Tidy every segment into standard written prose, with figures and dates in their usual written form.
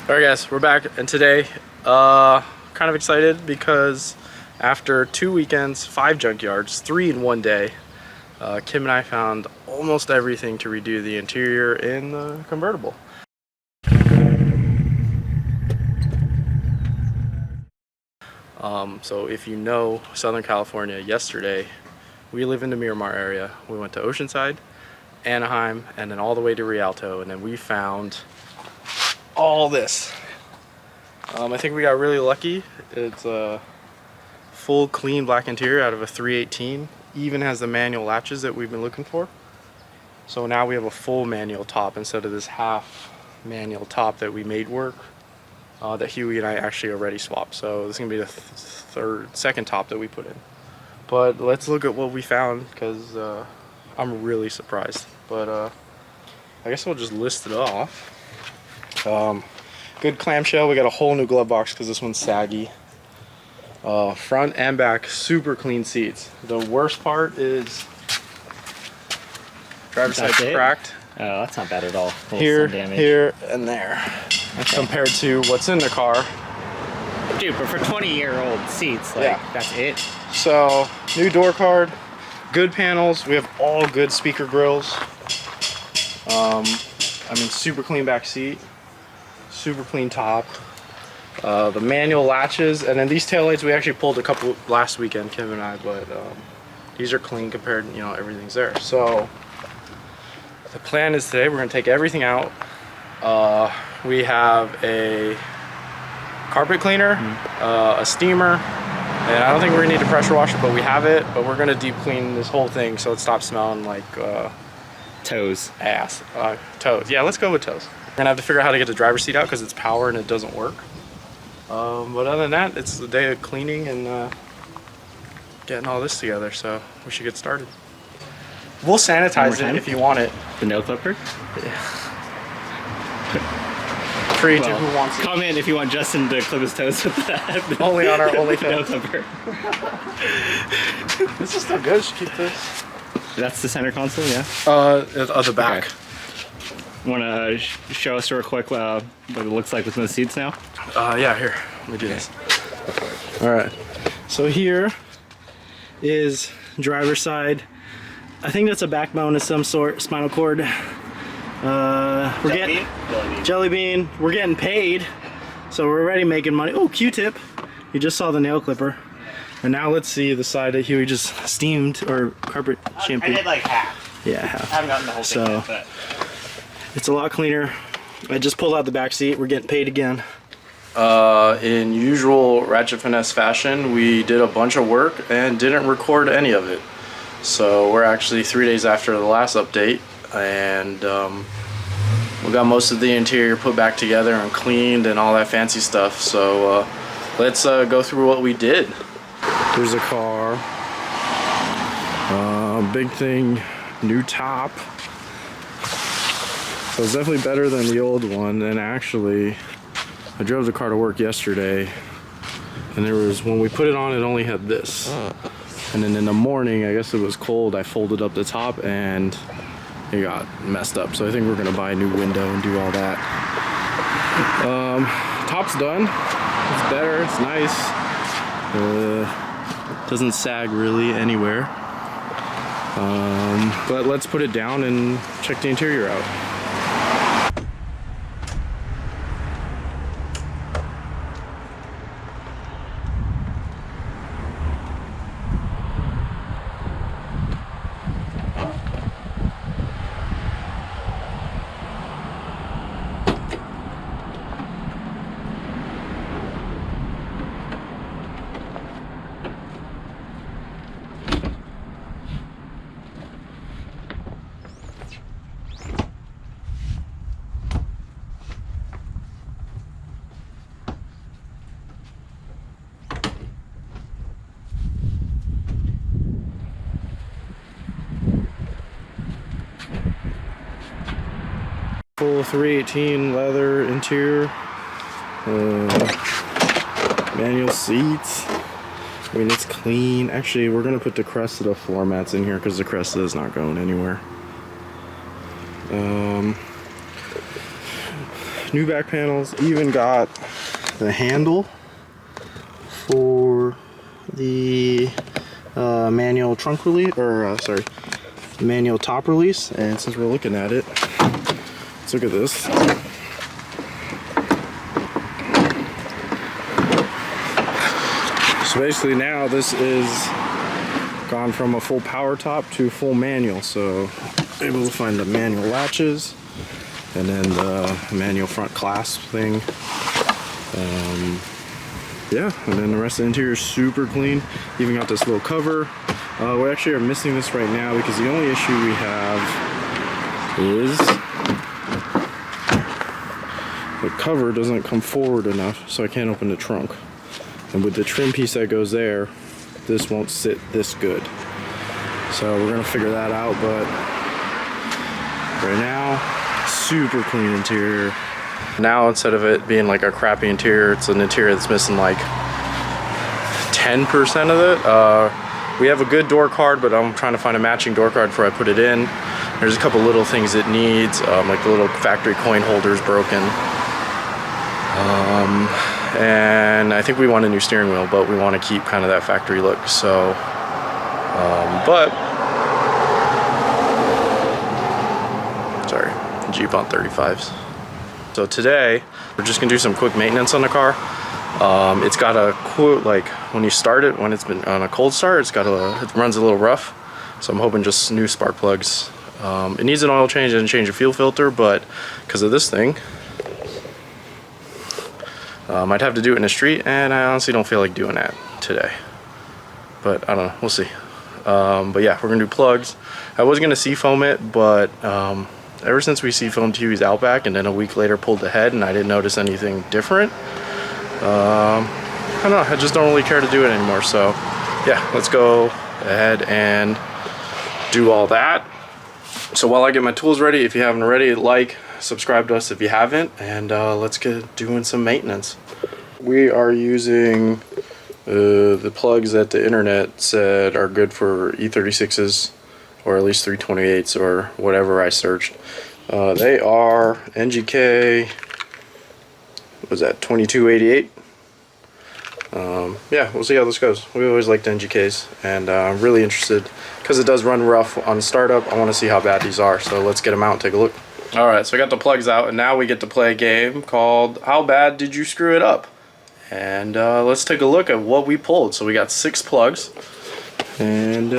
Alright guys, we're back, and today, kind of excited because after 2 weekends, 5 junkyards, 3 in one day, Kim and I found almost everything to redo the interior in the convertible. So if you know Southern California, yesterday, we live in the Miramar area. We went to Oceanside, Anaheim, and then all the way to Rialto, and then we found all this. I think we got really lucky. It's a full clean black interior out of a 318. Even has the manual latches that we've been looking for. So now we have a full manual top instead of this half manual top that we made work. That Huey and I actually already swapped. So this is gonna be the second top that we put in. But let's look at what we found, because I'm really surprised. But I guess we'll just list it off. Good clamshell. We got a whole new glove box because this one's saggy. Front and back, super clean seats. The worst part is driver's side's cracked. Oh, that's not bad at all. Here, and there. Okay. Compared to what's in the car. Dude, but for 20-year-old seats, like, yeah, that's it. So, new door card, good panels. We have all good speaker grills. I mean, super clean back seat, super clean top. The manual latches, and then these taillights we actually pulled a couple last weekend, Kim and I, but these are clean compared, you know, everything's there. So the plan is today we're gonna take everything out. We have a carpet cleaner, a steamer, and I don't think we're gonna need to pressure wash it, but we have it. But we're gonna deep clean this whole thing so it stops smelling like toes. Ass. Toes. Yeah, let's go with toes. We're gonna have to figure out how to get the driver's seat out because it's power and it doesn't work. But other than that, it's the day of cleaning and getting all this together, so we should get started. We'll sanitize it if you want it. The nail clipper? Yeah. Free to who wants it. Comment if you want Justin to clip his toes with that. Only on our OnlyFans. Nail clipper. This is still good. Should keep this. That's the center console, yeah? The back. Okay. Want to show us real quick what it looks like within the seats now? Yeah, here. Let me do this. Alright. So here is driver's side. I think that's a backbone of some sort, spinal cord. We're getting jelly bean. We're getting paid, so we're already making money. Oh, Q-tip. You just saw the nail clipper. And now let's see the side that Huey just steamed or carpet shampoo. I did like half. Yeah, half. I haven't gotten the whole thing yet, but it's a lot cleaner. I just pulled out the back seat. We're getting paid again. In usual Ratchet finesse fashion, we did a bunch of work and didn't record any of it. So we're actually 3 days after the last update, and we got most of the interior put back together and cleaned and all that fancy stuff. So let's go through what we did. There's a car. Big thing, new top. So it's definitely better than the old one. And actually, I drove the car to work yesterday, and there was, when we put it on, it only had this. And then in the morning, I guess it was cold, I folded up the top and it got messed up. So I think we're gonna buy a new window and do all that. Top's done. It's better, it's nice. Doesn't sag really anywhere. But let's put it down and check the interior out. Full 318 leather interior, manual seats. I mean, it's clean. Actually, we're gonna put the Cressida floor mats in here because the Cressida is not new back panels. Even got the handle for the manual trunk release, or sorry, manual top release. And since we're looking at it, let's look at this. So basically now this is gone from a full power top to full manual. So able to find the manual latches and then the manual front clasp thing. Yeah, and then the rest of the interior is super clean. Even got this little cover. We actually are missing this right now because the only issue we have is the cover doesn't come forward enough, so I can't open the trunk. And with the trim piece that goes there, this won't sit this good. So we're gonna figure that out, but right now, super clean interior. Now instead of it being like a crappy interior, it's an interior that's missing like 10% of it. We have a good door card, but I'm trying to find a matching door card before I put it in. There's a couple little things it needs, like the little factory coin holder's broken. And I think we want a new steering wheel, but we want to keep kind of that factory look. So, sorry, Jeep on 35s. So today, we're just gonna do some quick maintenance on the car. It's got a like when you start it, when it's been on a cold start, it runs a little rough. So I'm hoping just new spark plugs. It needs an oil change and change a fuel filter, but because of this thing, I'd have to do it in the street, and I honestly don't feel like doing that today. But I don't know, we'll see. But yeah, we're gonna do plugs. I was gonna seafoam it, but ever since we seafoamed Huey's Outback and then a week later pulled the head and I didn't notice anything different, I don't know, I just don't really care to do it anymore. So yeah, let's go ahead and do all that. So while I get my tools ready, if you haven't already, like, subscribe to us if you haven't, and let's get doing some maintenance. We are using the plugs that the internet said are good for E36s, or at least 328s, or whatever I searched. They are NGK, what was that, 2288? Yeah, we'll see how this goes. We always liked NGKs, and I'm really interested, because it does run rough on startup. I want to see how bad these are, so let's get them out and take a look. Alright, so I got the plugs out, and now we get to play a game called How Bad Did You Screw It Up? And let's take a look at what we pulled. So we got 6 plugs, and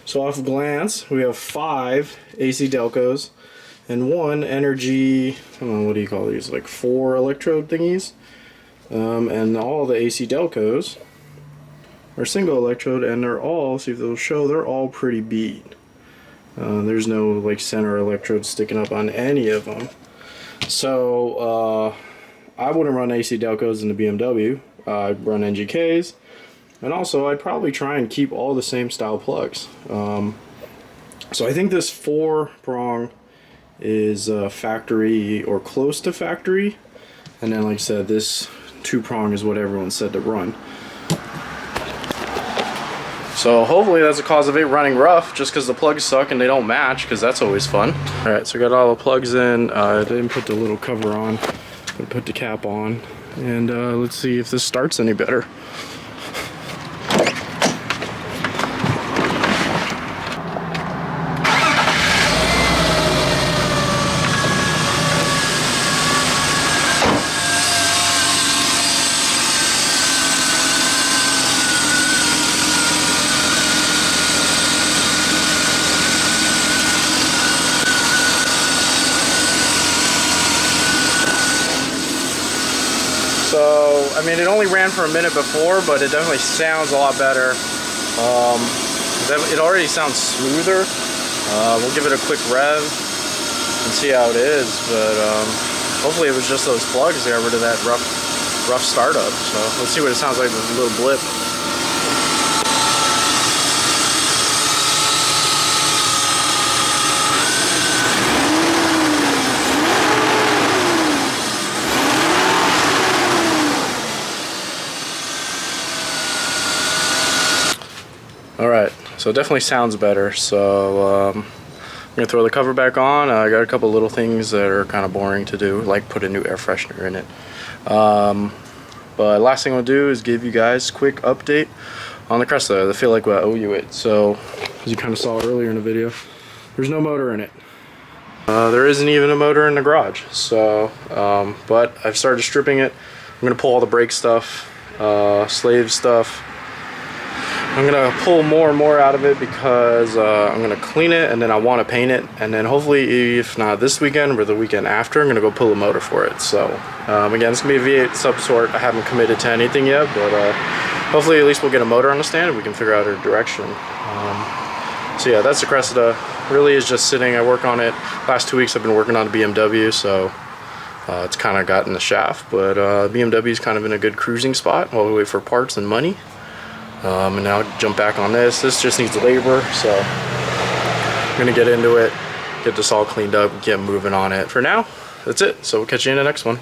so off glance, we have 5 AC Delcos and 1 Energy, I don't know, what do you call these, like 4 electrode thingies. And all the AC Delcos are single electrode, and they're all, see if they'll show, they're all pretty beat. There's no like center electrode sticking up on any of them. So I wouldn't run AC Delcos in the BMW. I'd run NGKs. And also, I'd probably try and keep all the same style plugs. So I think this 4-prong is factory or close to factory. And then, like I said, this 2-prong is what everyone said to run. So hopefully that's the cause of it running rough, just because the plugs suck and they don't match, because that's always fun. Alright, so I got all the plugs in. I didn't put the little cover on, but put the cap on. And let's see if this starts any better. So, I mean, it only ran for a minute before, but it definitely sounds a lot better. It already sounds smoother. We'll give it a quick rev and see how it is, but hopefully it was just those plugs that got rid of that rough startup. So let's see what it sounds like with a little blip. Alright, so it definitely sounds better, so gonna throw the cover back on. I got a couple little things that are kind of boring to do, like put a new air freshener in it. But last thing I'll do is give you guys a quick update on the Cressida. I feel like I owe you it. So, as you kind of saw earlier in the video, there's no motor in it. There isn't even a motor in the garage. So, but I've started stripping it. I'm gonna pull all the brake stuff, slave stuff. I'm gonna pull more and more out of it because I'm gonna clean it, and then I want to paint it, and then hopefully, if not this weekend or the weekend after, I'm gonna go pull a motor for it. So again, it's gonna be a V8 sub sort. I haven't committed to anything yet, but hopefully at least we'll get a motor on the stand and we can figure out our direction. So yeah, that's the Cressida. Really is just sitting. I work on it. Last 2 weeks I've been working on the BMW, so it's kind of gotten the shaft, but BMW is kind of in a good cruising spot while we wait for parts and money. And now I'll jump back on this. This just needs labor, so I'm gonna get into it, get this all cleaned up, get moving on it. For now, that's it. So we'll catch you in the next one.